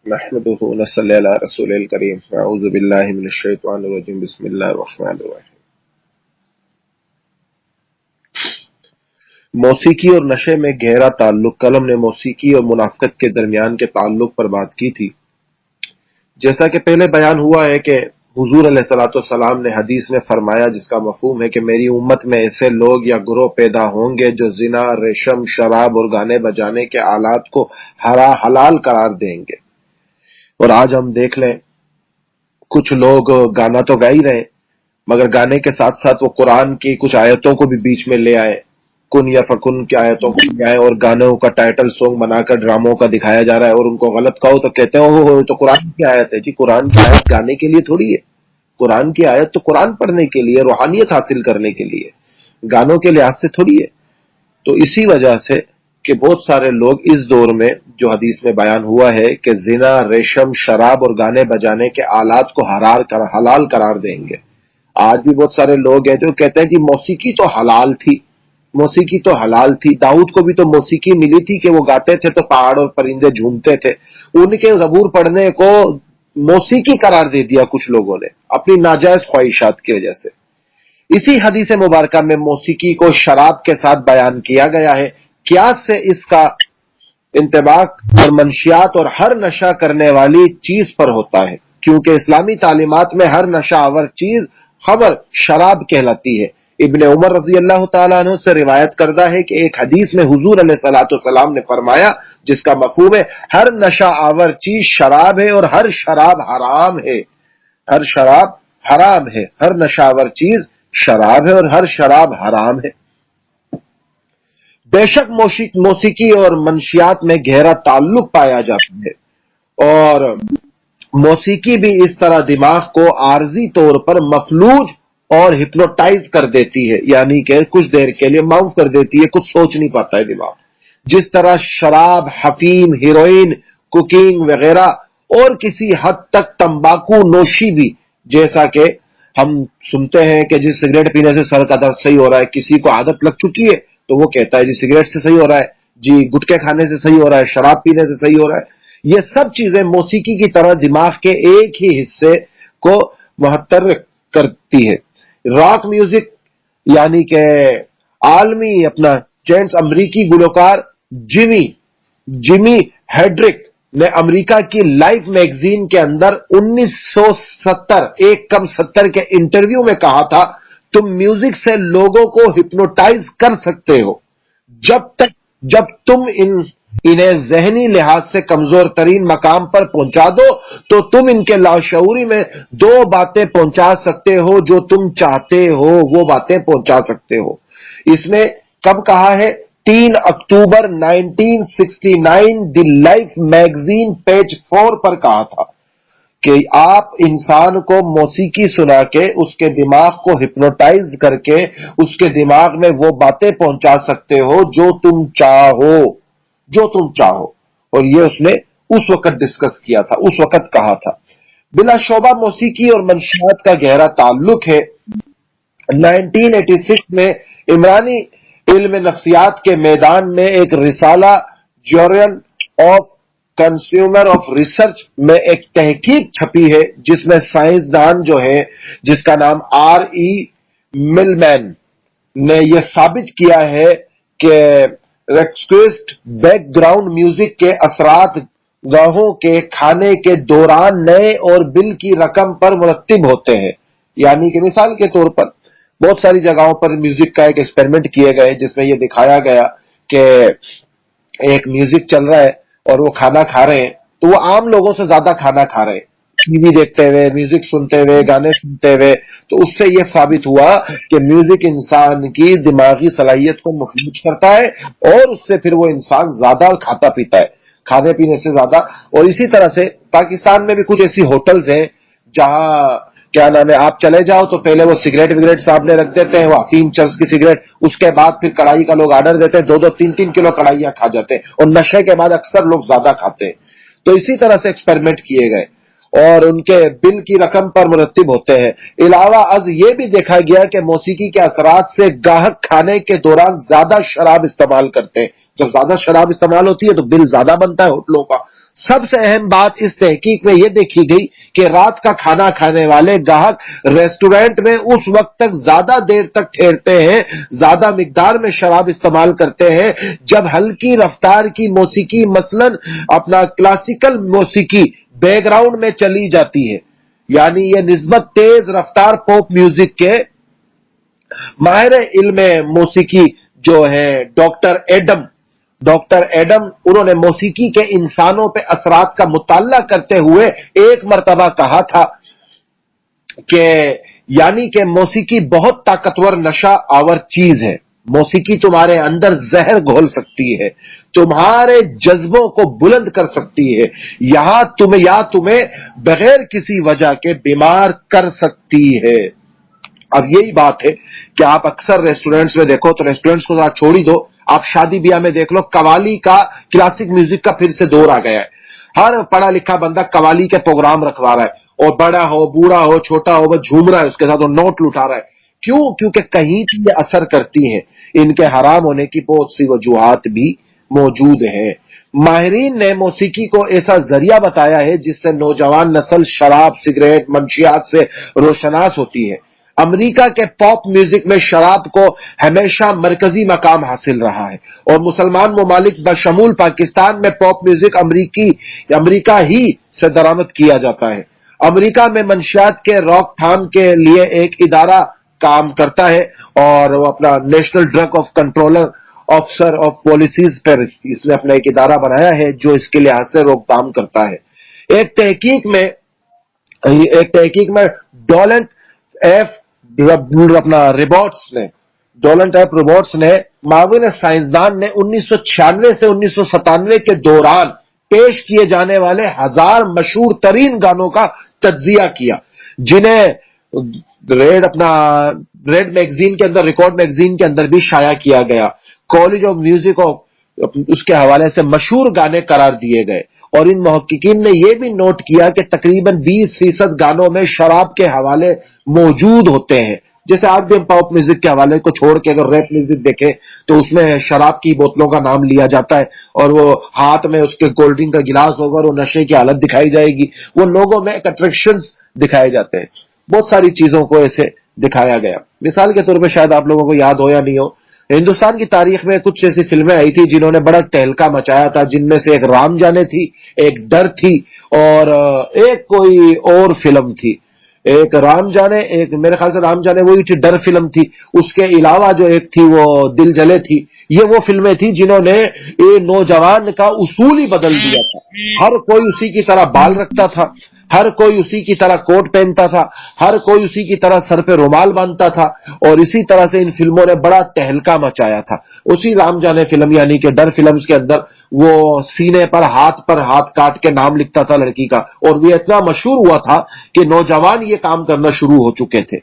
نحمده ونصلي على رسول الكريم اعوذ باللہ من الشیطان الرجیم بسم اللہ الرحمن الرحیم۔ موسیقی اور نشے میں گہرا تعلق۔ کل ہم نے موسیقی اور منافقت کے درمیان کے تعلق پر بات کی تھی۔ جیسا کہ پہلے بیان ہوا ہے کہ حضور علیہ الصلوۃ والسلام نے حدیث میں فرمایا، جس کا مفہوم ہے کہ میری امت میں ایسے لوگ یا گروہ پیدا ہوں گے جو زنا، ریشم، شراب اور گانے بجانے کے آلات کو حلال قرار دیں گے۔ اور آج ہم دیکھ لیں، کچھ لوگ گانا تو گا ہی رہے مگر گانے کے ساتھ ساتھ وہ قرآن کی کچھ آیتوں کو بھی بیچ میں لے آئے، کن یا فکن کی آیتوں کو لے آئے اور گانوں کا ٹائٹل سانگ بنا کر ڈراموں کا دکھایا جا رہا ہے، اور ان کو غلط کہو تو کہتے ہیں اوہ تو قرآن کی آیت ہے۔ جی قرآن کی آیت گانے کے لیے تھوڑی ہے، قرآن کی آیت تو قرآن پڑھنے کے لیے، روحانیت حاصل کرنے کے لیے، گانوں کے لحاظ سے تھوڑی ہے۔ تو اسی وجہ سے کہ بہت سارے لوگ اس دور میں، جو حدیث میں بیان ہوا ہے کہ زنا، ریشم، شراب اور گانے بجانے کے آلات کو حلال قرار دیں گے۔ آج بھی بہت سارے لوگ ہیں جو کہتے ہیں جی موسیقی تو حلال تھی، موسیقی تو حلال تھی، داؤد کو بھی تو موسیقی ملی تھی کہ وہ گاتے تھے تو پہاڑ اور پرندے جھومتے تھے۔ ان کے زبور پڑھنے کو موسیقی قرار دے دیا کچھ لوگوں نے اپنی ناجائز خواہشات کی وجہ سے۔ اسی حدیث مبارکہ میں موسیقی کو شراب کے ساتھ بیان کیا گیا ہے۔ قیاس سے اس کا انطباق اور منشیات اور ہر نشہ کرنے والی چیز پر ہوتا ہے، کیونکہ اسلامی تعلیمات میں ہر نشہ آور چیز خمر شراب کہلاتی ہے۔ ابن عمر رضی اللہ تعالیٰ عنہ سے روایت کردہ ہے کہ ایک حدیث میں حضور علیہ الصلوۃ والسلام نے فرمایا، جس کا مفہوم ہے ہر نشہ آور چیز شراب ہے اور ہر شراب حرام ہے۔ ہر شراب حرام ہے، ہر نشہ آور چیز شراب ہے اور ہر شراب حرام ہے۔ بے شک موسیقی اور منشیات میں گہرا تعلق پایا جاتا ہے، اور موسیقی بھی اس طرح دماغ کو عارضی طور پر مفلوج اور ہپنوٹائز کر دیتی ہے، یعنی کہ کچھ دیر کے لیے معاف کر دیتی ہے، کچھ سوچ نہیں پاتا ہے دماغ۔ جس طرح شراب، حفیم، ہیروئن، کوکینگ وغیرہ اور کسی حد تک تمباکو نوشی بھی، جیسا کہ ہم سنتے ہیں کہ جس سگریٹ پینے سے سر کا درد صحیح ہو رہا ہے، کسی کو عادت لگ چکی ہے تو وہ کہتا ہے جی سگریٹ سے صحیح ہو رہا ہے، جی گٹکے کھانے سے صحیح ہو رہا ہے، شراب پینے سے صحیح ہو رہا ہے۔ یہ سب چیزیں موسیقی کی طرح دماغ کے ایک ہی حصے کو معطر کرتی ہے۔ راک میوزک، یعنی کہ عالمی اپنا جینٹس امریکی گلوکار جمی ہیڈرک نے امریکہ کی لائف میگزین کے اندر 1970 کے انٹرویو میں کہا تھا، تم میوزک سے لوگوں کو ہپنوٹائز کر سکتے ہو جب تم انہیں ذہنی لحاظ سے کمزور ترین مقام پر پہنچا دو تو تم ان کے لاشعوری میں دو باتیں پہنچا سکتے ہو، جو تم چاہتے ہو وہ باتیں پہنچا سکتے ہو۔ اس نے کب کہا ہے؟ 3 اکتوبر 1969 دی لائف میگزین پیج 4 پر کہا تھا کہ آپ انسان کو موسیقی سنا کے اس کے دماغ کو ہپنوٹائز کر کے اس کے دماغ میں وہ باتیں پہنچا سکتے ہو جو تم چاہو، اور یہ اس نے اس وقت ڈسکس کیا تھا، اس وقت کہا تھا۔ بلا شبہ موسیقی اور منشیات کا گہرا تعلق ہے۔ 1986 میں عمرانی علم نفسیات کے میدان میں ایک رسالہ جورنل آف کنزیومر آف ریسرچ میں ایک تحقیق چھپی ہے، جس میں سائنسدان جو ہے جس کا نام R.E. ملمین نے یہ ثابت کیا ہے کہ ریکویسٹ بیک گراؤنڈ میوزک کے اثرات گاہوں کے کھانے کے دوران نئے اور بل کی رقم پر مرتب ہوتے ہیں۔ یعنی کہ مثال کے طور پر بہت ساری جگہوں پر میوزک کا ایک ایکسپیریمنٹ کیے گئے، جس میں یہ دکھایا گیا کہ ایک میوزک چل رہا ہے اور وہ کھانا کھا رہے ہیں، تو وہ عام لوگوں سے زیادہ کھانا کھا رہے ہیں، ٹی وی دیکھتے ہوئے، میوزک سنتے ہوئے، گانے سنتے ہوئے۔ تو اس سے یہ ثابت ہوا کہ میوزک انسان کی دماغی صلاحیت کو مفلوج کرتا ہے، اور اس سے پھر وہ انسان زیادہ کھاتا پیتا ہے، کھانے پینے سے زیادہ۔ اور اسی طرح سے پاکستان میں بھی کچھ ایسی ہوٹلز ہیں جہاں کیا نام ہے، آپ چلے جاؤ تو پہلے وہ سگریٹ سامنے رکھ دیتے ہیں، وہ افیم چرس کی سگریٹ، اس کے بعد پھر کڑائی کا لوگ آرڈر دیتے ہیں، 2-3 کلو کڑائیاں کھا جاتے ہیں، اور نشے کے بعد اکثر لوگ زیادہ کھاتے ہیں۔ تو اسی طرح سے ایکسپیریمنٹ کیے گئے اور ان کے بل کی رقم پر مرتب ہوتے ہیں۔ علاوہ از یہ بھی دیکھا گیا کہ موسیقی کے اثرات سے گاہک کھانے کے دوران زیادہ شراب استعمال کرتے ہیں۔ جب زیادہ شراب استعمال ہوتی ہے تو بل زیادہ بنتا ہے ہوٹلوں کا، سب سے اہم بات اس تحقیق میں یہ دیکھی گئی کہ رات کا کھانا کھانے والے گاہک ریسٹورنٹ میں اس وقت تک زیادہ دیر تک ٹھہرتے ہیں، زیادہ مقدار میں شراب استعمال کرتے ہیں جب ہلکی رفتار کی موسیقی مثلا اپنا کلاسیکل موسیقی بیک گراؤنڈ میں چلی جاتی ہے۔ یعنی یہ نسبت تیز رفتار پاپ میوزک کے ماہر علم موسیقی جو ہے ڈاکٹر ایڈم انہوں نے موسیقی کے انسانوں پہ اثرات کا مطالعہ کرتے ہوئے ایک مرتبہ کہا تھا کہ یعنی کہ موسیقی بہت طاقتور نشہ آور چیز ہے، موسیقی تمہارے اندر زہر گھول سکتی ہے، تمہارے جذبوں کو بلند کر سکتی ہے، یا تمہیں بغیر کسی وجہ کے بیمار کر سکتی ہے۔ اب یہی بات ہے کہ آپ اکثر ریسٹورنٹس میں دیکھو تو ریسٹورنٹس کو ذرا چھوڑ ہی دو، آپ شادی بیاہ میں دیکھ لو، قوالی کا کلاسک میوزک کا پھر سے دور آ گیا ہے۔ ہر پڑھا لکھا بندہ قوالی کے پروگرام رکھوا رہا ہے، اور بڑا ہو بوڑھا ہو چھوٹا ہو وہ جھوم رہا ہے، اس کے ساتھ وہ نوٹ لٹا رہا ہے۔ کیوں؟ کیونکہ کہیں یہ اثر کرتی ہیں۔ ان کے حرام ہونے کی بہت سی وجوہات بھی موجود ہیں۔ ماہرین نے موسیقی کو ایسا ذریعہ بتایا ہے جس سے نوجوان نسل شراب، سگریٹ، منشیات سے روشناس ہوتی ہے۔ امریکہ کے پاپ میوزک میں شراب کو ہمیشہ مرکزی مقام حاصل رہا ہے، اور مسلمان ممالک بشمول پاکستان میں پاپ میوزک امریکہ ہی سے درآمد کیا جاتا ہے۔ امریکہ میں منشیات کے روک تھام کے لیے ایک ادارہ کام کرتا ہے، اور وہ اپنا national drug of controller officer of policies پر اس نے اپنا ایک ادارہ بنایا ہے جو اس کے لحاظ سے روک تھام کرتا ہے۔ ایک تحقیق میں ڈولنٹ ایف روبوٹس نے معاون سائنسدان نے 1996 سے 1997 کے دوران پیش کیے جانے والے 1000 مشہور ترین گانوں کا تجزیہ کیا، جنہیں ریڈ میگزین کے اندر، ریکارڈ میگزین کے اندر بھی شائع کیا گیا۔ کالج آف میوزک اس کے حوالے سے مشہور گانے قرار دیے گئے، اور ان محققین نے یہ بھی نوٹ کیا کہ تقریباً 20% گانوں میں شراب کے حوالے موجود ہوتے ہیں۔ جیسے آج بھی ہم پاپ میوزک کے حوالے کو چھوڑ کے اگر ریپ میوزک دیکھیں تو اس میں شراب کی بوتلوں کا نام لیا جاتا ہے، اور وہ ہاتھ میں اس کے کولڈ ڈرنک کا گلاس ہوگا اور وہ نشے کی حالت دکھائی جائے گی، وہ لوگوں میں ایک اٹریکشنز دکھائے جاتے ہیں۔ بہت ساری چیزوں کو ایسے دکھایا گیا۔ مثال کے طور پہ شاید آپ لوگوں کو یاد ہو یا نہیں ہو، ہندوستان کی تاریخ میں کچھ ایسی فلمیں آئی تھی جنہوں نے بڑا تہلکہ مچایا تھا، جن میں سے ایک رام جانے تھی، ایک ڈر تھی، اور ایک کوئی اور فلم تھی۔ ایک رام جانے، ایک میرے خیال سے رام جانے وہی تھی، ڈر فلم تھی، اس کے علاوہ جو ایک تھی وہ دل جلے تھی۔ یہ وہ فلمیں تھی جنہوں نے نوجوان کا اصول ہی بدل دیا تھا۔ ہر کوئی اسی کی طرح بال رکھتا تھا، ہر کوئی اسی کی طرح کوٹ پہنتا تھا، ہر کوئی اسی کی طرح سر پہ رومال باندھتا تھا، اور اسی طرح سے ان فلموں نے بڑا تہلکہ مچایا تھا۔ اسی رام جانے فلم یعنی کہ ڈر فلمز کے اندر وہ سینے پر ہاتھ کاٹ کے نام لکھتا تھا لڑکی کا، اور وہ اتنا مشہور ہوا تھا کہ نوجوان یہ کام کرنا شروع ہو چکے تھے،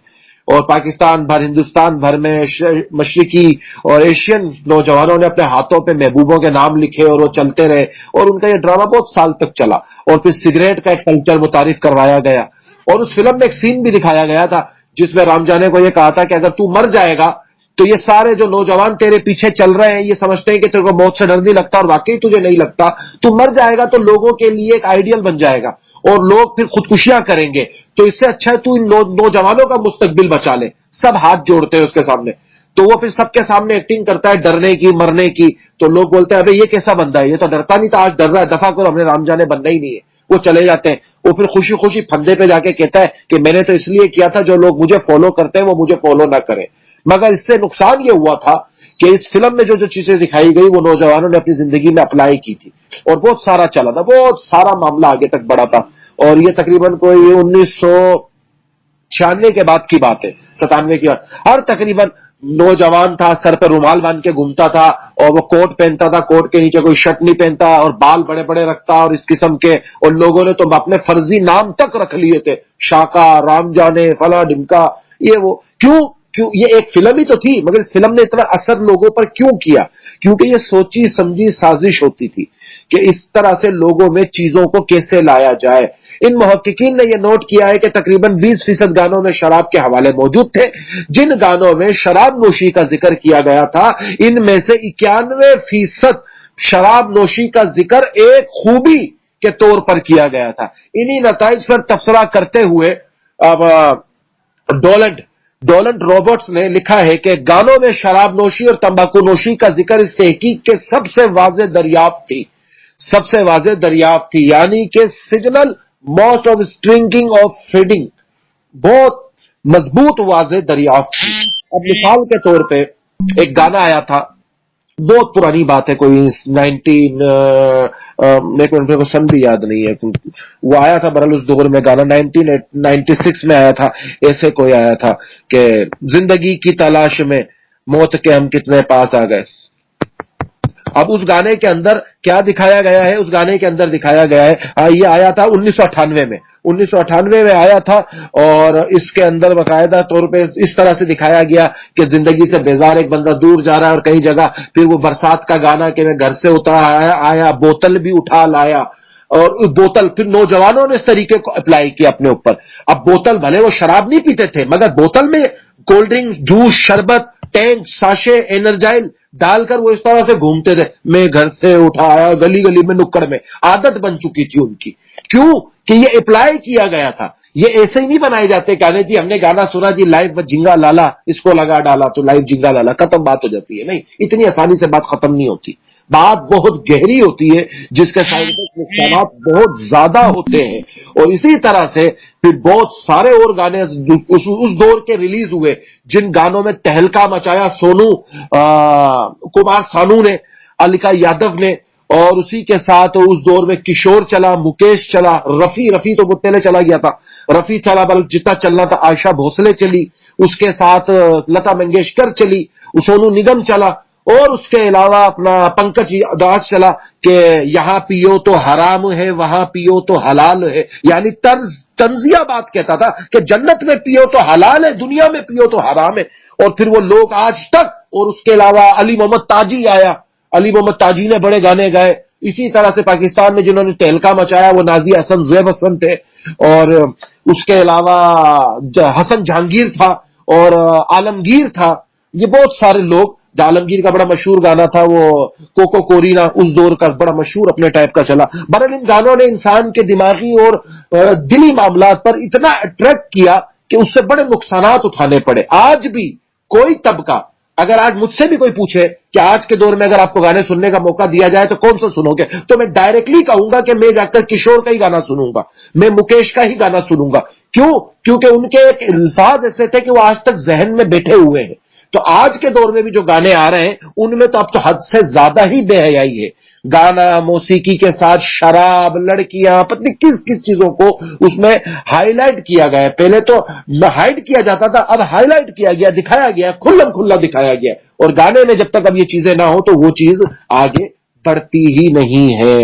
اور پاکستان بھر، ہندوستان بھر میں مشرقی اور ایشین نوجوانوں نے اپنے ہاتھوں پہ محبوبوں کے نام لکھے، اور وہ چلتے رہے، اور ان کا یہ ڈرامہ بہت سال تک چلا۔ اور پھر سگریٹ کا ایک کلچر متعارف کروایا گیا، اور اس فلم میں ایک سین بھی دکھایا گیا تھا جس میں رام جانے کو یہ کہا تھا کہ اگر تو مر جائے گا تو یہ سارے جو نوجوان تیرے پیچھے چل رہے ہیں یہ سمجھتے ہیں کہ تیرے کو موت سے ڈر نہیں لگتا، اور واقعی تجھے نہیں لگتا، تو مر جائے گا تو لوگوں کے لیے ایک آئیڈیل بن جائے گا، اور لوگ پھر خودکشیاں کریں گے، تو اس سے اچھا ہے تو ان نوجوانوں کا مستقبل بچا لے۔ سب ہاتھ جوڑتے ہیں اس کے سامنے، تو وہ پھر سب کے سامنے ایکٹنگ کرتا ہے ڈرنے کی، مرنے کی، تو لوگ بولتے ہیں ابے یہ کیسا بندہ ہے، یہ تو ڈرتا نہیں تھا، آج ڈر رہا ہے، دفعہ کرو، ہم نے رام جانے بننا ہی نہیں ہے۔ وہ چلے جاتے ہیں، وہ پھر خوشی خوشی پھندے پہ جا کے کہتا ہے کہ میں نے تو اس لیے کیا تھا جو لوگ مجھے فالو کرتے ہیں وہ مجھے فالو نہ کریں۔ مگر اس سے نقصان یہ ہوا تھا کہ اس فلم میں جو چیزیں دکھائی گئی وہ نوجوانوں نے اپنی زندگی میں اپلائی کی تھی، اور بہت سارا چلا تھا، بہت سارا معاملہ آگے تک بڑھا تھا، اور یہ تقریباً کوئی 1996 کے بعد کی بات ہے، 97 کی بات۔ ہر تقریباً نوجوان تھا، سر پہ رومال باندھ کے گھومتا تھا، اور وہ کوٹ پہنتا تھا، کوٹ کے نیچے کوئی شرٹ نہیں پہنتا، اور بال بڑے بڑے رکھتا، اور اس قسم کے، اور لوگوں نے تو اپنے فرضی نام تک رکھ لیے تھے، شاکا، رام جانے، فلاں ڈمکا، یہ وہ۔ کیوں یہ ایک فلم ہی تو تھی، مگر اس فلم نے اتنا اثر لوگوں پر کیوں کیا؟ کیونکہ یہ سوچی سمجھی سازش ہوتی تھی کہ اس طرح سے لوگوں میں چیزوں کو کیسے لایا جائے۔ ان محققین نے یہ نوٹ کیا ہے کہ تقریباً 20% گانوں میں شراب کے حوالے موجود تھے۔ جن گانوں میں شراب نوشی کا ذکر کیا گیا تھا ان میں سے 91% شراب نوشی کا ذکر ایک خوبی کے طور پر کیا گیا تھا۔ انہی نتائج پر تبصرہ کرتے ہوئے اب ڈولنٹ روبرٹس نے لکھا ہے کہ گانوں میں شراب نوشی اور تمباکو نوشی کا ذکر اس تحقیق کے سب سے واضح دریافت تھی، یعنی کہ signal most of stringing of fading, بہت مضبوط واضح دریافت تھی۔ اب مثال کے طور پہ ایک گانا آیا تھا، بہت پرانی بات ہے، کوئی 19 کو سن بھی یاد نہیں ہے، وہ آیا تھا برحال اس دور میں گانا 1996 میں آیا تھا، ایسے کوئی آیا تھا کہ زندگی کی تلاش میں موت کے ہم کتنے پاس آ گئے۔ اب اس گانے کے اندر کیا دکھایا گیا ہے؟ اس گانے کے اندر دکھایا گیا ہے، یہ آیا تھا 1998 میں آیا تھا، اور اس کے اندر باقاعدہ طور پہ اس طرح سے دکھایا گیا کہ زندگی سے بیزار ایک بندہ دور جا رہا ہے، اور کئی جگہ پھر وہ برسات کا گانا کہ میں گھر سے اتر آیا بوتل بھی اٹھا لایا، اور بوتل پھر نوجوانوں نے اس طریقے کو اپلائی کیا اپنے اوپر۔ اب بوتل بھلے وہ شراب نہیں پیتے تھے، مگر بوتل میں کولڈ ڈرنک، جوس، شربت، ٹینک، ساشے، انرجائل ڈال کر وہ اس طرح سے گھومتے تھے، میں گھر سے اٹھایا، گلی گلی میں نکڑ میں، عادت بن چکی تھی ان کی۔ کیوں کہ یہ اپلائی کیا گیا تھا۔ یہ ایسے ہی نہیں بنائے جاتے کہ جی ہم نے گانا سنا جی لائیو جھینگا لالا، اس کو لگا ڈالا تو لائیو جھینگا لالا، ختم بات ہو جاتی ہے۔ نہیں، اتنی آسانی سے بات ختم نہیں ہوتی، بات بہت گہری ہوتی ہے، جس کے سائڈ افیکٹ نقصانات بہت زیادہ ہوتے ہیں۔ اور اسی طرح سے پھر بہت سارے اور گانے اس دور کے ریلیز ہوئے جن گانوں میں تہلکا مچایا سونو کمار سانو نے، الکا یادو نے، اور اسی کے ساتھ اس دور میں کشور چلا، مکیش چلا، رفیع تو بہت پہلے چلا گیا تھا، رفیع چلا، بلکہ جتنا چلنا تھا عائشہ بھوسلے چلی، اس کے ساتھ لتا منگیشکر چلی، سونو نگم چلا، اور اس کے علاوہ اپنا پنکج داس چلا کہ یہاں پیو تو حرام ہے وہاں پیو تو حلال ہے، یعنی طنزیہ بات کہتا تھا کہ جنت میں پیو تو حلال ہے، دنیا میں پیو تو حرام ہے۔ اور پھر وہ لوگ آج تک، اور اس کے علاوہ علی محمد تاجی آیا، علی محمد تاجی نے بڑے گانے گائے۔ اسی طرح سے پاکستان میں جنہوں نے تہلکا مچایا وہ نازی حسن، زیب حسن تھے، اور اس کے علاوہ حسن جہانگیر تھا، اور عالمگیر تھا۔ یہ بہت سارے لوگ، عالمگیر کا بڑا مشہور گانا تھا وہ کوکو کورینا، اس دور کا بڑا مشہور اپنے ٹائپ کا چلا۔ بہرحال ان گانوں نے انسان کے دماغی اور دلی معاملات پر اتنا اٹریکٹ کیا کہ اس سے بڑے نقصانات اٹھانے پڑے۔ آج بھی کوئی طبقہ، اگر آج مجھ سے بھی کوئی پوچھے کہ آج کے دور میں اگر آپ کو گانے سننے کا موقع دیا جائے تو کون سا سنو گے، تو میں ڈائریکٹلی کہوں گا کہ میں جا کر کشور کا ہی گانا سنوں گا، میں مکیش کا ہی گانا سنوں گا۔ کیوں؟ کیونکہ ان کے ایک الفاظ ایسے تھے کہ وہ آج تک ذہن میں بیٹھے ہوئے ہیں۔ تو آج کے دور میں بھی جو گانے آ رہے ہیں ان میں تو اب تو حد سے زیادہ ہی بے حیائی ہے۔ گانا، موسیقی کے ساتھ شراب، لڑکیاں، پتہ کس چیزوں کو اس میں ہائی لائٹ کیا گیا ہے۔ پہلے تو ہائڈ کیا جاتا تھا، اب ہائی لائٹ کیا گیا، دکھایا گیا، کھلم کھلا دکھایا گیا، اور گانے میں جب تک اب یہ چیزیں نہ ہو تو وہ چیز آگے بڑھتی ہی نہیں ہے۔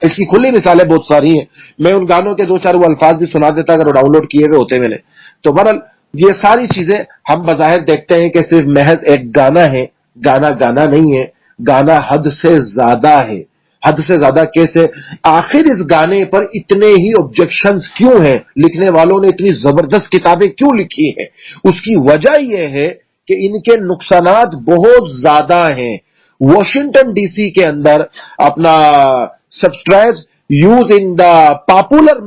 اس کی کھلی مثالیں بہت ساری ہیں، میں ان گانوں کے دو چار وہ الفاظ بھی سنا دیتا اگر وہ ڈاؤن لوڈ کیے ہوئے ہوتے میں نے۔ تو بہرحال یہ ساری چیزیں ہم بظاہر دیکھتے ہیں کہ صرف محض ایک گانا ہے، گانا نہیں ہے، گانا حد سے زیادہ ہے۔ حد سے زیادہ کیسے؟ آخر اس گانے پر اتنے ہی آبجیکشنز کیوں ہیں؟ لکھنے والوں نے اتنی زبردست کتابیں کیوں لکھی ہیں؟ اس کی وجہ یہ ہے کہ ان کے نقصانات بہت زیادہ ہیں۔ واشنگٹن ڈی سی کے اندر اپنا subscribers use in the popular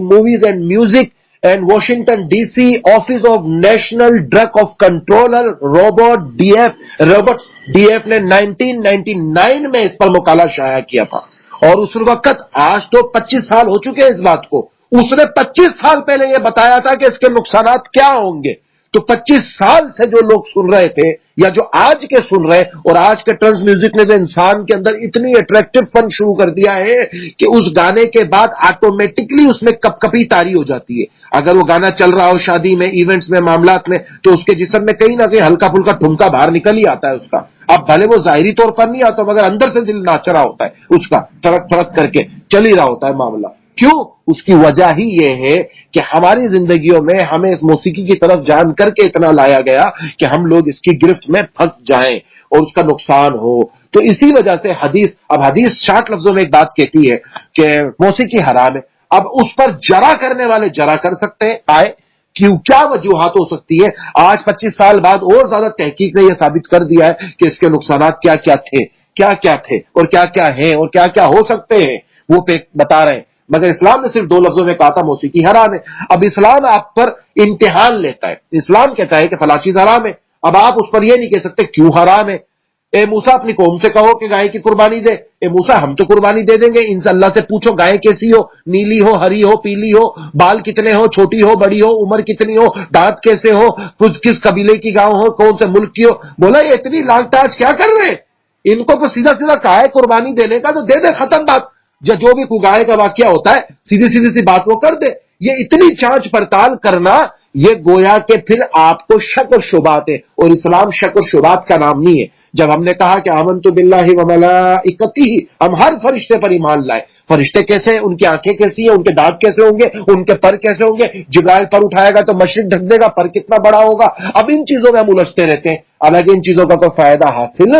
movies and music and Washington D C office of national drug of controller Roberts D F نے 1999 میں اس پر مقالہ شائع کیا تھا، اور اس وقت، آج تو 25 سال ہو چکے ہیں اس بات کو، اس نے 25 سال پہلے یہ بتایا تھا کہ اس کے نقصانات کیا ہوں گے۔ تو 25 سال سے جو لوگ سن رہے تھے یا جو آج کے سن رہے، اور آج کے ٹرنز میوزک نے تو انسان کے اندر اتنی اٹریکٹیو فن شروع کر دیا ہے کہ اس گانے کے بعد آٹومیٹکلی اس میں کپ کپی طاری ہو جاتی ہے۔ اگر وہ گانا چل رہا ہو شادی میں، ایونٹس میں، معاملات میں، تو اس کے جسم میں کہیں نہ کہیں ہلکا پھلکا ٹھمکا باہر نکل ہی آتا ہے اس کا۔ اب بھلے وہ ظاہری طور پر نہیں آتا مگر اندر سے دل ناچ رہا ہوتا ہے اس کا، تھڑک تھڑک کر کے چل ہی رہا ہوتا ہے معاملہ۔ کیوں؟ اس کی وجہ ہی یہ ہے کہ ہماری زندگیوں میں ہمیں اس موسیقی کی طرف جان کر کے اتنا لایا گیا کہ ہم لوگ اس کی گرفت میں پھنس جائیں اور اس کا نقصان ہو۔ تو اسی وجہ سے حدیث شارٹ لفظوں میں ایک بات کہتی ہے کہ موسیقی حرام ہے۔ اب اس پر جرا کرنے والے جرا کر سکتے ہیں، آئے کیا وجوہات ہو سکتی ہے؟ آج 25 سال بعد اور زیادہ تحقیق نے یہ ثابت کر دیا ہے کہ اس کے نقصانات کیا کیا تھے اور کیا کیا ہیں اور کیا کیا ہو سکتے ہیں۔ وہ پہ بتا رہے ہیں، مگر اسلام نے صرف 2 لفظوں میں کہا تھا موسیقی حرام ہے۔ اب اسلام آپ پر امتحان لیتا ہے، اسلام کہتا ہے کہ فلاں چیز حرام ہے، اب آپ اس پر یہ نہیں کہہ سکتے کیوں حرام ہے۔ اے موسیٰ اپنی قوم سے کہو کہ گائے کی قربانی دے، اے موسیٰ ہم تو قربانی دے دیں گے، ان سے اللہ سے پوچھو گائے کیسی ہو، نیلی ہو، ہری ہو، پیلی ہو، بال کتنے ہو، چھوٹی ہو، بڑی ہو، عمر کتنی ہو، دانت کیسے ہو، کس قبیلے کی گاؤں ہو، کون سے ملک کی ہو۔ بولا یہ اتنی لانگ ٹاچ کیا کر رہے ہیں، ان کو تو سیدھا سیدھا کہا ہے قربانی دینے کا تو دے دے، ختم بات۔ جو بھی گائے کا واقعہ ہوتا ہے سیدھی سیدھی سی بات وہ کر دے۔ یہ اتنی جانچ پڑتال کرنا، یہ گویا کہ پھر آپ کو شک اور شبہات ہے، اور اسلام شک اور شبہات کا نام نہیں ہے۔ جب ہم نے کہا کہ آمنت باللہ وملائکتہ، ہم ہر فرشتے پر ایمان لائے، فرشتے کیسے ہیں، ان کی آنکھیں کیسی ہیں، ان کے دانت کیسے ہوں گے، ان کے پر کیسے ہوں گے، جبرائیل پر اٹھائے گا تو مشرق ڈھک دے گا، پر کتنا بڑا ہوگا۔ اب ان چیزوں میں ہم الجھتے رہتے ہیں، حالانکہ ان چیزوں کا کوئی فائدہ حاصل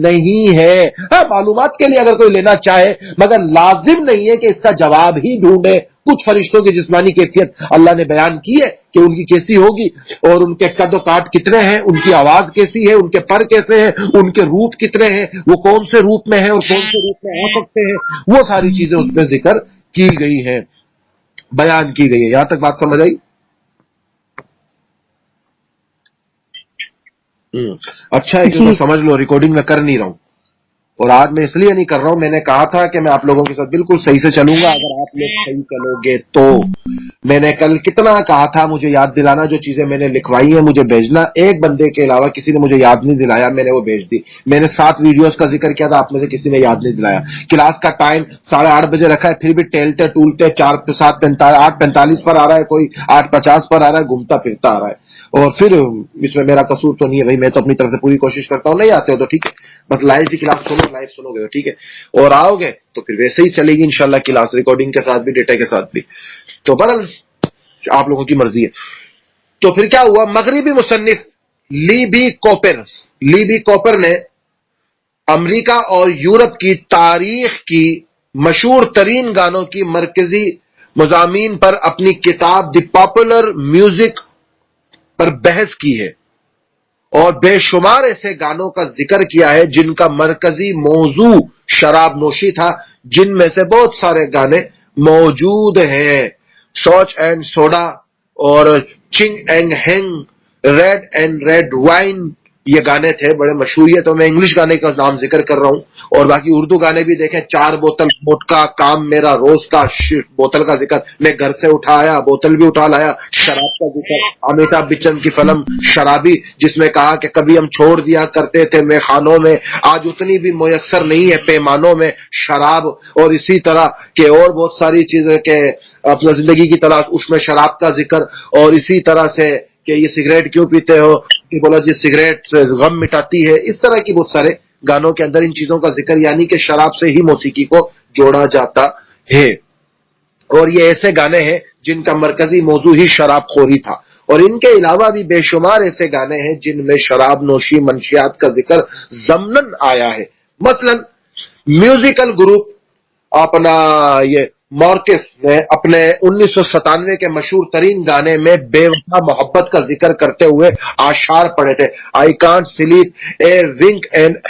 نہیں ہے۔ ہاں معلومات کے لیے اگر کوئی لینا چاہے، مگر لازم نہیں ہے کہ اس کا جواب ہی ڈھونڈے۔ کچھ فرشتوں کی جسمانی کیفیت اللہ نے بیان کی ہے کہ ان کی کیسی ہوگی، اور ان کے قد و کاٹ کتنے ہیں، ان کی آواز کیسی ہے، ان کے پر کیسے ہیں، ان کے روپ کتنے ہیں، وہ کون سے روپ میں ہیں اور کون سے روپ میں آ سکتے ہیں، وہ ساری چیزیں اس میں ذکر کی گئی ہیں، بیان کی گئی ہے۔ یہاں تک بات سمجھ آئی؟ اچھا ہے کہ تو سمجھ لو، ریکارڈنگ میں کر نہیں رہا ہوں، اور آج میں اس لیے نہیں کر رہا ہوں، میں نے کہا تھا کہ میں آپ لوگوں کے ساتھ بالکل صحیح سے چلوں گا اگر آپ لوگ صحیح چلو گے تو۔ میں نے کل کتنا کہا تھا مجھے یاد دلانا، جو چیزیں میں نے لکھوائی ہیں مجھے بھیجنا، ایک بندے کے علاوہ کسی نے مجھے یاد نہیں دلایا، میں نے وہ بھیج دی۔ میں نے 7 ویڈیوز کا ذکر کیا تھا، آپ میں سے کسی نے یاد نہیں دلایا۔ کلاس کا ٹائم 8:30 بجے رکھا ہے، پھر بھی ٹہلتے ٹولتے 8:45 پر آ رہا ہے، کوئی 8:50 پر آ رہا ہے، گھومتا پھرتا آ رہا ہے، اور پھر اس میں میرا قصور تو نہیں ہے بھائی، میں تو اپنی طرف سے پوری کوشش کرتا ہوں۔ نہیں آتے ہو تو ٹھیک ہے، بس لائیو کی کلاس سنو، لائیو سنو گے ٹھیک ہے، اور آؤ گے تو پھر ویسے ہی چلے گی انشاءاللہ کلاس، ریکارڈنگ کے ساتھ بھی، ڈیٹا کے ساتھ بھی۔ تو بہرحال آپ لوگوں کی مرضی ہے۔ تو پھر کیا ہوا، مغربی مصنف لیبی کوپر نے امریکہ اور یورپ کی تاریخ کی مشہور ترین گانوں کی مرکزی مضامین پر اپنی کتاب دی پاپولر میوزک پر بحث کی ہے، اور بے شمار ایسے گانوں کا ذکر کیا ہے جن کا مرکزی موضوع شراب نوشی تھا، جن میں سے بہت سارے گانے موجود ہیں۔ سوچ اینڈ سوڈا اور چنگ اینگ ہینگ، ریڈ اینڈ ریڈ وائن، یہ گانے تھے بڑے مشہور۔ یہ تو میں انگلش گانے کا نام ذکر کر رہا ہوں، اور باقی اردو گانے بھی دیکھیں، 4 بوتل ووڈکا، کام میرا روز کا، بوتل کا ذکر، میں گھر سے اٹھایا بوتل بھی اٹھا لایا، شراب کا ذکر، امیتابھ بچن کی فلم شرابی جس میں کہا کہ کبھی ہم چھوڑ دیا کرتے تھے میخانوں میں، آج اتنی بھی میسر نہیں ہے پیمانوں میں شراب، اور اسی طرح کہ اور بہت ساری چیزیں کہ اپنا زندگی کی تلاش، اس میں شراب کا ذکر، اور اسی طرح سے کہ یہ سگریٹ کیوں پیتے ہو، کہ بولا جی سگریٹ سے غم مٹاتی ہے، اس طرح کی بہت سارے گانوں کے اندر ان چیزوں کا ذکر، یعنی کہ شراب سے ہی موسیقی کو جوڑا جاتا ہے، اور یہ ایسے گانے ہیں جن کا مرکزی موضوع ہی شراب خوری تھا۔ اور ان کے علاوہ بھی بے شمار ایسے گانے ہیں جن میں شراب نوشی منشیات کا ذکر ضمناً آیا ہے۔ مثلا میوزیکل گروپ اپنا یہ مارکس نے اپنے 1997 کے مشہور ترین گانے میں بے وفا محبت کا ذکر کرتے ہوئے آشعار پڑھے تھے، I can't sleep a wink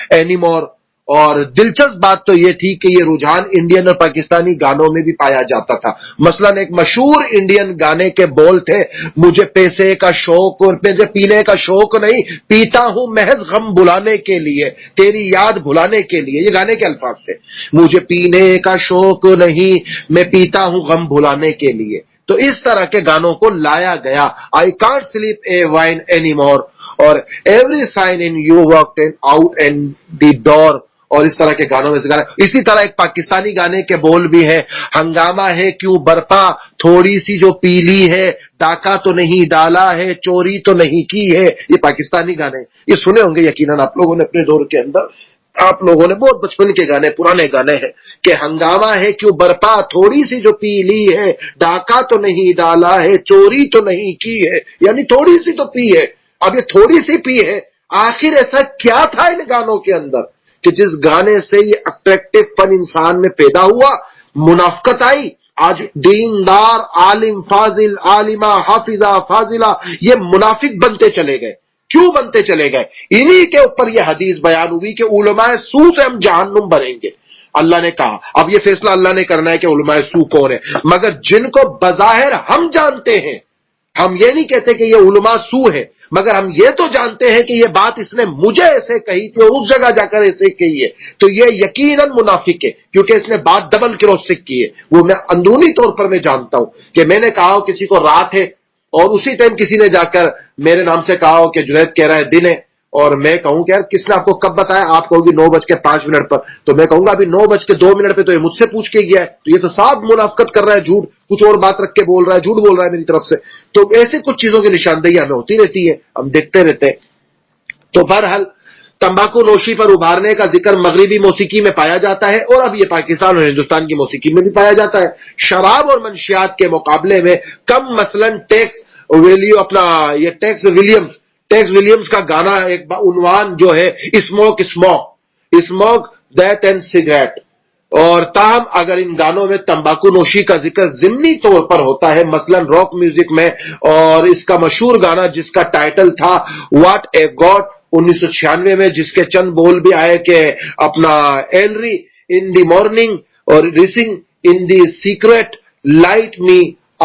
any more. اور دلچسپ بات تو یہ تھی کہ یہ رجحان انڈین اور پاکستانی گانوں میں بھی پایا جاتا تھا۔ مثلا ایک مشہور انڈین گانے کے بول تھے، مجھے پیسے کا شوق اور مجھے پینے کا شوق نہیں، پیتا ہوں محض غم بلانے کے لیے، تیری یاد بھلانے کے لیے، یہ گانے کے الفاظ تھے، مجھے پینے کا شوق نہیں، میں پیتا ہوں غم بھلانے کے لیے۔ تو اس طرح کے گانوں کو لایا گیا، I can't sleep a wine any more, اور every sign in you walked out and the door, اور اس طرح کے گانوں میں سے گانا۔ اسی طرح ایک پاکستانی گانے کے بول بھی ہیں، ہنگامہ ہے کیوں برپا، تھوڑی سی جو پیلی ہے، ڈاکہ تو نہیں ڈالا ہے، چوری تو نہیں کی ہے۔ یہ پاکستانی گانے، یہ سنے ہوں گے یقیناً آپ لوگوں نے اپنے دور کے اندر، آپ لوگوں نے بہت بچپن کے گانے، پرانے گانے ہیں کہ ہنگامہ ہے کیوں برپا، تھوڑی سی جو پی لی ہے، ڈاکہ تو نہیں ڈالا ہے، چوری تو نہیں کی ہے، یعنی تھوڑی سی تو پی ہے۔ اب یہ تھوڑی سی پی ہے، آخر ایسا کیا تھا ان گانوں کے اندر کہ جس گانے سے یہ اٹریکٹو فن انسان میں پیدا ہوا، منافقت آئی، آج دیندار، عالم، فاضل، عالمہ، حافظہ، فاضلہ، یہ منافق بنتے چلے گئے۔ کیوں بنتے چلے گئے؟ انہی کے اوپر یہ حدیث بیان ہوئی کہ علماء سو سے ہم جہنم بھریں گے۔ اللہ نے کہا. اب یہ فیصلہ اللہ نے کرنا ہے کہ علماء سو کون ہے. مگر جن کو بظاہر ہم جانتے ہیں، ہم یہ نہیں کہتے کہ یہ علماء سو ہے، مگر ہم یہ تو جانتے ہیں کہ یہ بات اس نے مجھے ایسے کہی تھی اور اس جگہ جا کر ایسے کہی ہے، تو یہ یقیناً منافق ہے، کیونکہ اس نے بات ڈبل کراس سے کی ہے. وہ میں اندرونی طور پر میں جانتا ہوں کہ میں نے کہا ہو کسی کو رات ہے اور اسی ٹائم کسی نے جا کر میرے نام سے کہا ہو کہ جنید کہہ رہا ہے دن ہے، اور میں کہوں کہ یار کس نے آپ کو کب بتایا، آپ کہو گی 9:05 پر، تو میں کہوں گا ابھی 9:02 پہ تو یہ مجھ سے پوچھ کے گیا ہے، تو یہ تو صاف منافقت کر رہا ہے، جھوٹ کچھ اور بات رکھ کے بول رہا ہے، جھوٹ بول رہا ہے میری طرف سے. تو ایسے کچھ چیزوں کی نشاندہی ہمیں ہوتی رہتی ہے، ہم دیکھتے رہتے ہیں. تو بہرحال تمباکو نوشی پر ابھارنے کا ذکر مغربی موسیقی میں پایا جاتا ہے، اور اب یہ پاکستان اور ہندوستان کی موسیقی میں بھی پایا جاتا ہے. شراب اور منشیات کے مقابلے میں کم، مثلا ٹیکس ولیمز کا گانا ایک عنوان جو ہے اسموک دیٹ اینڈ سگریٹ، اور تاہم اگر ان گانوں میں تمباکو نوشی کا ذکر ضمنی طور پر ہوتا ہے، مثلا راک میوزک میں، اور اس کا مشہور گانا جس کا ٹائٹل تھا واٹ اے گاڈ 1996 میں، جس کے چند بول بھی آئے کہ اپنا ایلری ان دی مارننگ اور rising in the secret light me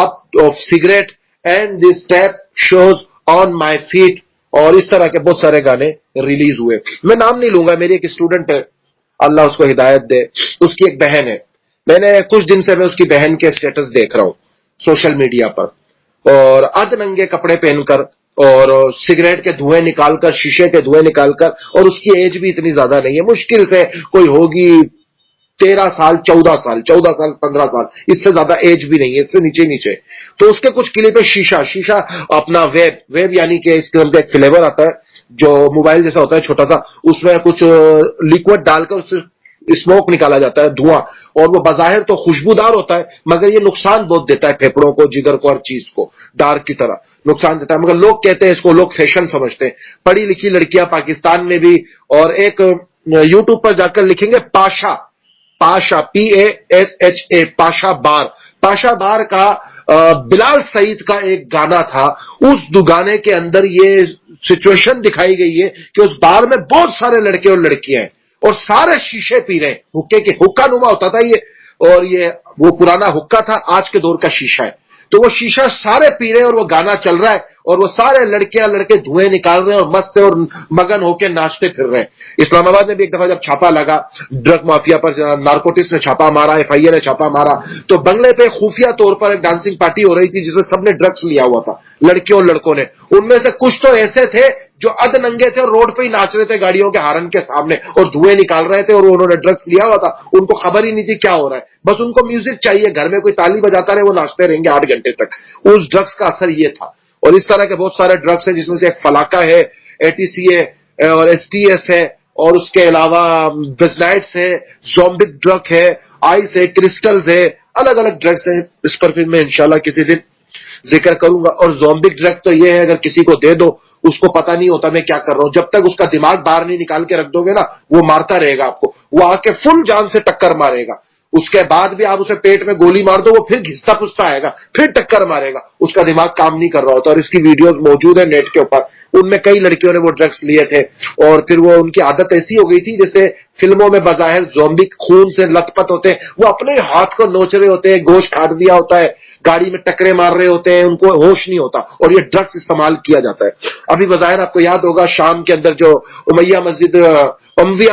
up of cigarette and the step shoes on my feet, اور اس طرح کے بہت سارے گانے ریلیز ہوئے. میں نام نہیں لوں گا، میری ایک اسٹوڈنٹ ہے، اللہ اس کو ہدایت دے، اس کی ایک بہن ہے، میں نے کچھ دن سے میں اس کی بہن کے سٹیٹس دیکھ رہا ہوں سوشل میڈیا پر، اور ادھ ننگے کپڑے پہن کر اور سگریٹ کے دھوئیں نکال کر، شیشے کے دھوئیں نکال کر، اور اس کی ایج بھی اتنی زیادہ نہیں ہے، مشکل سے کوئی ہوگی 13 سال 14 سال 15 سال، اس سے زیادہ ایج بھی نہیں ہے، اس سے نیچے. تو اس کے کچھ کلپ ہے، شیشہ اپنا ویب یعنی کہ اس قسم کا ایک فلیور آتا ہے جو موبائل جیسا ہوتا ہے چھوٹا سا، اس میں کچھ لیکوڈ ڈال کر اس سے اسموک نکالا جاتا ہے، دھواں، اور وہ بظاہر تو خوشبودار ہوتا ہے مگر یہ نقصان بہت دیتا ہے پھیپھڑوں کو، جگر کو، ہر چیز کو، ڈارک کی طرح نقصان دیتا ہے. مگر لوگ کہتے ہیں اس کو، لوگ فیشن سمجھتے ہیں. پڑھی لکھی لڑکیاں پاکستان میں بھی، اور ایک یوٹیوب پر جا کر لکھیں گے پاشا PASHA پاشا بار کا بلال سعید کا ایک گانا تھا، اس گانے کے اندر یہ سچویشن دکھائی گئی ہے کہ اس بار میں بہت سارے لڑکے اور لڑکیاں ہیں اور سارے شیشے پی رہے ہیں، حکے کے حکا نما ہوتا تھا یہ، اور یہ وہ پرانا حکا تھا، آج کے دور کا شیشہ ہے، تو وہ شیشہ سارے پی رہے ہیں اور وہ گانا چل رہا ہے اور وہ سارے لڑکیاں لڑکے دھوئیں نکال رہے ہیں اور مست اور مگن ہو کے ناچتے پھر رہے ہیں. اسلام آباد میں بھی ایک دفعہ جب چھاپا لگا ڈرگ مافیا پر، نارکوٹکس نے چھاپا مارا، FIA نے چھاپا مارا، تو بنگلے پہ خفیہ طور پر ایک ڈانسنگ پارٹی ہو رہی تھی جس میں سب نے ڈرگس لیا ہوا تھا، لڑکیوں اور لڑکوں نے. ان میں سے کچھ تو ایسے تھے جو ادھ ننگے تھے اور روڈ پہ ہی ناچ رہے تھے گاڑیوں کے ہارن کے سامنے اور دھوئیں نکال رہے تھے، اور انہوں نے ڈرگس لیا ہوا تھا، ان کو خبر ہی نہیں تھی کیا ہو رہا ہے، بس ان کو میوزک چاہیے، گھر میں کوئی تالی بجاتا رہے وہ ناچتے رہیں گے 8 گھنٹے تک. اس ڈرگس کا اثر یہ تھا. اور اس طرح کے بہت سارے ڈرگس ہیں جس میں سے ایک فلاکا ہے، ATCA اور STS ہے، اور اس کے علاوہ بزنائٹس ہے، زومبک ڈرگ ہے، آئس ہے، کرسٹلز ہے، الگ الگ ڈرگس ہیں. اس پر پھر میں انشاءاللہ کسی دن ذکر کروں گا. اور زومبک ڈرگ تو یہ ہے اگر کسی کو دے دو اس کو پتہ نہیں ہوتا میں کیا کر رہا ہوں، جب تک اس کا دماغ باہر نہیں نکال کے رکھ دو گے نا وہ مارتا رہے گا آپ کو، وہ آ کے فل جان سے ٹکر مارے گا، اس کے بعد بھی آپ اسے پیٹ میں گولی مار دو وہ پھر گھستا پھستا آئے گا، پھر ٹکر مارے گا، اس کا دماغ کام نہیں کر رہا ہوتا. اور اس کی ویڈیوز موجود ہیں نیٹ کے اوپر، ان میں کئی لڑکیوں نے وہ ڈرگس لیے تھے اور پھر وہ ان کی عادت ایسی ہو گئی تھی جیسے فلموں میں بظاہر زومبک خون سے لت پت ہوتے ہیں، وہ اپنے ہاتھ کو نوچ رہے ہوتے ہیں، گوشت کاٹ دیا ہوتا ہے، گاڑی میں ٹکرے مار رہے ہوتے ہیں، ان کو ہوش نہیں ہوتا اور یہ ڈرگس استعمال کیا جاتا ہے. ابھی بظاہر آپ کو یاد ہوگا شام کے اندر جو امویہ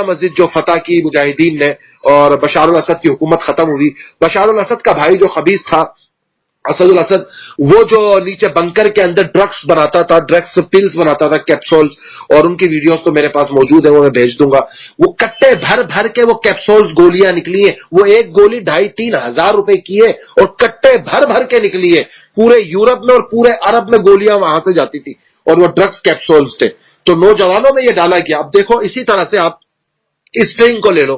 مسجد جو فتح کی مجاہدین نے اور بشار الاسد کی حکومت ختم ہوئی، بشار الاسد کا بھائی جو خبیث تھا اسد الاسد، وہ جو نیچے بنکر کے اندر ڈرگس بناتا تھا، ڈرگس پلز بناتا تھا، کیپسولز، اور ان کی ویڈیوز تو میرے پاس موجود ہیں، وہ میں بھیج دوں گا. وہ کٹے بھر بھر کے وہ کیپسولز گولیاں نکلی ہیں، وہ ایک گولی 2,500-3 ہزار روپے کی ہے اور کٹے بھر بھر کے نکلی ہے. پورے یورپ میں اور پورے عرب میں گولیاں وہاں سے جاتی تھی اور وہ ڈرگس کیپسولز تھے. تو نوجوانوں میں یہ ڈالا گیا. اب دیکھو اسی طرح سے آپ اسٹرنگ کو لے لو،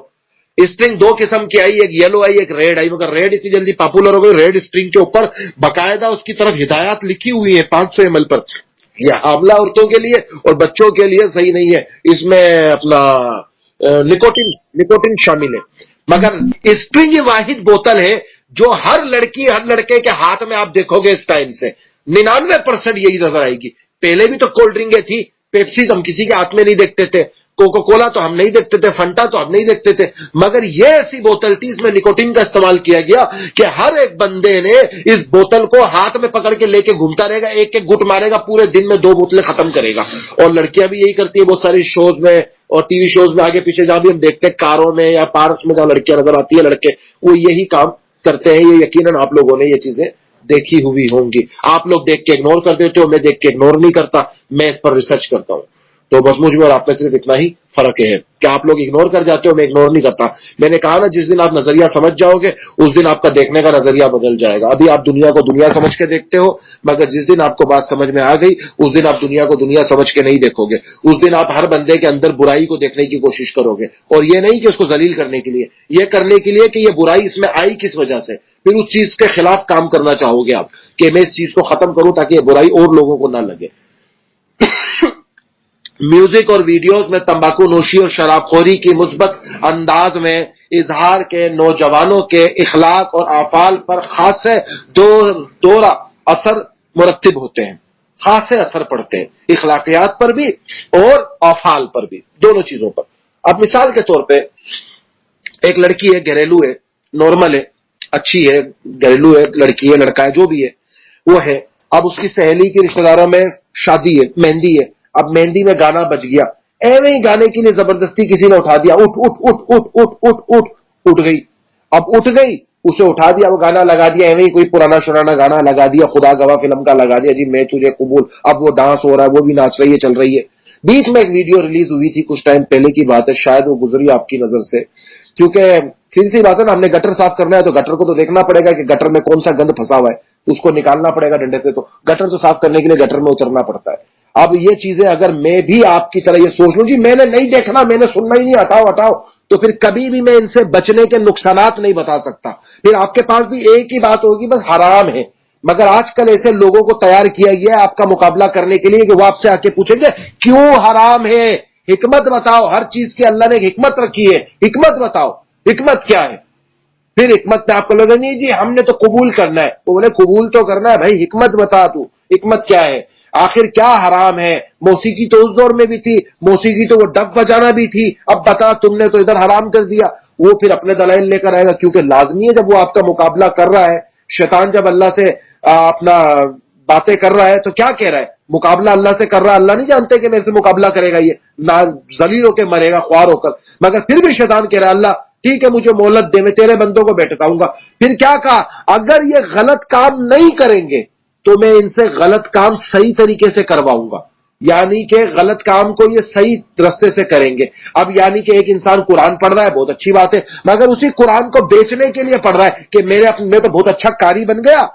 اسٹرنگ 2 قسم کی آئی، ایک یلو آئی ایک ریڈ آئی، مگر ریڈ اتنی جلدی پاپولر ہو گئی، ریڈ اسٹرنگ کے اوپر باقاعدہ اس کی طرف ہدایات لکھی ہوئی ہیں 500 ml پر، یہ حاملہ عورتوں کے لیے اور بچوں کے لیے صحیح نہیں ہے، اس میں اپنا نکوٹین شامل ہے. مگر اسٹرنگ یہ واحد بوتل ہے جو ہر لڑکی ہر لڑکے کے ہاتھ میں آپ دیکھو گے اس ٹائم سے 99% یہی نظر آئے گی. پہلے بھی تو کولڈ ڈرنکیں تھی، پیپسی تو ہم کسی کے ہاتھ میں نہیں دیکھتے تھے، کوکا کولا تو ہم نہیں دیکھتے تھے, فنٹا تو ہم نہیں دیکھتے تھے, مگر یہ ایسی بوتل تھی اس میں نکوٹین کا استعمال کیا گیا کہ ہر ایک بندے نے اس بوتل کو ہاتھ میں پکڑ کے لے کے گھومتا رہے گا, ایک ایک گٹ مارے گا, پورے دن میں 2 بوتلیں ختم کرے گا. اور لڑکیاں بھی یہی کرتی ہیں بہت ساری شوز میں اور ٹی وی شوز میں, آگے پیچھے جہاں بھی ہم دیکھتے ہیں, کاروں میں یا پارک میں جہاں لڑکیاں نظر آتی ہیں, لڑکے وہ یہی کام کرتے ہیں. یہ یقیناً آپ لوگوں نے یہ چیزیں دیکھی ہوئی ہوں گی. آپ لوگ دیکھ کے اگنور کر دیتے ہو, میں دیکھ کے اگنور نہیں کرتا, میں اس پر ریسرچ کرتا ہوں. تو بس مجھ میں اور آپ میں صرف اتنا ہی فرق ہے کہ آپ لوگ اگنور کر جاتے ہو, میں اگنور نہیں کرتا. میں نے کہا نا, جس دن آپ نظریہ سمجھ جاؤ گے اس دن آپ کا دیکھنے کا نظریہ بدل جائے گا. ابھی آپ دنیا کو دنیا سمجھ کے دیکھتے ہو, مگر جس دن آپ کو بات سمجھ میں آ گئی اس دن آپ دنیا کو دنیا سمجھ کے نہیں دیکھو گے. اس دن آپ ہر بندے کے اندر برائی کو دیکھنے کی کوشش کرو گے, اور یہ نہیں کہ اس کو ذلیل کرنے کے لیے, یہ کرنے کے لیے کہ یہ برائی اس میں آئی کس وجہ سے, پھر اس چیز کے خلاف کام کرنا چاہو گے آپ کہ میں اس چیز کو ختم کروں تاکہ یہ برائی اور لوگوں کو نہ لگے. میوزک اور ویڈیوز میں تمباکو نوشی اور شراب خوری کی مثبت انداز میں اظہار کے نوجوانوں کے اخلاق اور افعال پر خاصے دورہ اثر مرتب ہوتے ہیں, خاصے اثر پڑتے ہیں, اخلاقیات پر بھی اور افعال پر بھی, دونوں چیزوں پر. اب مثال کے طور پہ ایک لڑکی ہے, گھریلو ہے, نارمل ہے, اچھی ہے, گھریلو ہے, لڑکی ہے, لڑکا ہے, جو بھی ہے وہ ہے. اب اس کی سہیلی کے رشتہ داروں میں شادی ہے, مہندی ہے. اب مہندی میں گانا بج گیا, ایویں ہی گانے کے لیے زبردستی کسی نے اٹھا دیا, اٹھ اٹھ اٹھ اٹھ اٹھ اٹھ اٹھ اٹھ گئی. اب اٹھ گئی, اسے اٹھا دیا, وہ گانا لگا دیا, ایویں ہی کوئی پرانا شرانا گانا لگا دیا, خدا گواہ فلم کا لگا دیا, جی میں تجھے قبول. اب وہ ڈانس ہو رہا ہے, وہ بھی ناچ رہی ہے, چل رہی ہے. بیچ میں ایک ویڈیو ریلیز ہوئی تھی کچھ ٹائم پہلے کی بات ہے, شاید وہ گزری آپ کی نظر سے, کیونکہ سیدھی سی بات ہے نا, ہم نے گٹر صاف کرنا ہے تو گٹر کو تو دیکھنا پڑے گا کہ گٹر میں کون سا گند پھنسا ہوا ہے, اس کو نکالنا پڑے گا ڈنڈے سے. تو گٹر تو صاف کرنے کے لیے گٹر میں اترنا پڑتا ہے. اب یہ چیزیں اگر میں بھی آپ کی طرح یہ سوچ لوں, جی میں نے نہیں دیکھنا, میں نے سننا ہی نہیں, ہٹاؤ ہٹاؤ, تو پھر کبھی بھی میں ان سے بچنے کے نقصانات نہیں بتا سکتا. پھر آپ کے پاس بھی ایک ہی بات ہوگی, بس حرام ہے. مگر آج کل ایسے لوگوں کو تیار کیا گیا ہے آپ کا مقابلہ کرنے کے لیے کہ وہ آپ سے آ کے پوچھیں گے کیوں حرام ہے, حکمت بتاؤ. ہر چیز کی اللہ نے ایک حکمت رکھی ہے, حکمت بتاؤ, حکمت کیا ہے. پھر حکمت میں آپ کو لگا نہیں جی ہم نے تو قبول کرنا ہے, وہ بولے قبول تو کرنا ہے بھائی, حکمت بتا, تو حکمت کیا ہے, آخر کیا حرام ہے. موسیقی تو اس دور میں بھی تھی, موسیقی تو وہ ڈب بجانا بھی تھی, اب بتا تم نے تو ادھر حرام کر دیا. وہ پھر اپنے دلائل لے کر آئے گا, کیونکہ لازمی ہے جب وہ آپ کا مقابلہ کر رہا ہے, شیطان جب اللہ سے اپنا باتیں کر رہا ہے تو کیا کہہ رہا ہے, مقابلہ اللہ سے کر رہا ہے. اللہ نہیں جانتے کہ میرے سے مقابلہ کرے گا یہ ذلیل ہو کے مرے گا, خوار ہو کر, مگر پھر بھی شیطان کہہ رہا ہے اللہ ٹھیک ہے مجھے مہلت دے, میں تیرے بندوں کو بیٹھاؤں گا. پھر کیا کہا, اگر یہ غلط کام نہیں کریں گے تو میں ان سے غلط کام صحیح طریقے سے کرواؤں گا, یعنی کہ غلط کام کو یہ صحیح رستے سے کریں گے. اب یعنی کہ ایک انسان قرآن پڑھ رہا ہے, بہت اچھی بات ہے, مگر اسی قرآن کو بیچنے کے لیے پڑھ رہا ہے کہ میں تو بہت اچھا قاری بن گیا,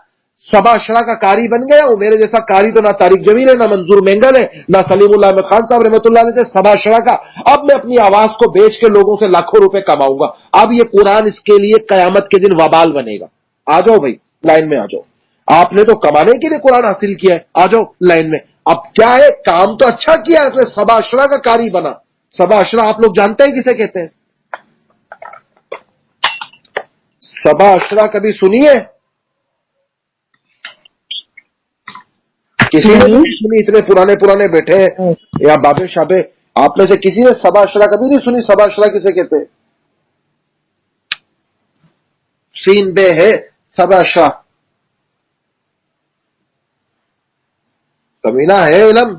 سبا اشرا کا قاری بن گیا ہوں, میرے جیسا قاری تو نہ طارق جمیل ہے, نہ منظور مینگل ہے, نہ سلیم اللہ احمد خان صاحب رحمۃ اللہ علیہ, سبا اشرا کا. اب میں اپنی آواز کو بیچ کے لوگوں سے لاکھوں روپے کماؤں گا. اب یہ قرآن اس کے لیے قیامت کے دن وبال بنے گا. آ جاؤ بھائی لائن میں آ جاؤ, آپ نے تو کمانے کے لیے قرآن حاصل کیا ہے, آ جاؤ لائن میں. اب کیا ہے, کام تو اچھا کیا ہے, اس نے سبا اشرا کا قاری بنا. سبا اشرا آپ لوگ جانتے ہیں کسے کہتے ہیں؟ سبا اشرا کبھی سنیے, کسی نے بھی سنی؟ اتنے پرانے بیٹھے ہیں یا بابے شابے, آپ میں سے کسی نے سبا اشرا کبھی نہیں سنی؟ سبا اشرا کسے کہتے ہیں؟ سین بے ہے سبا اشرا, سمینا ہے علم.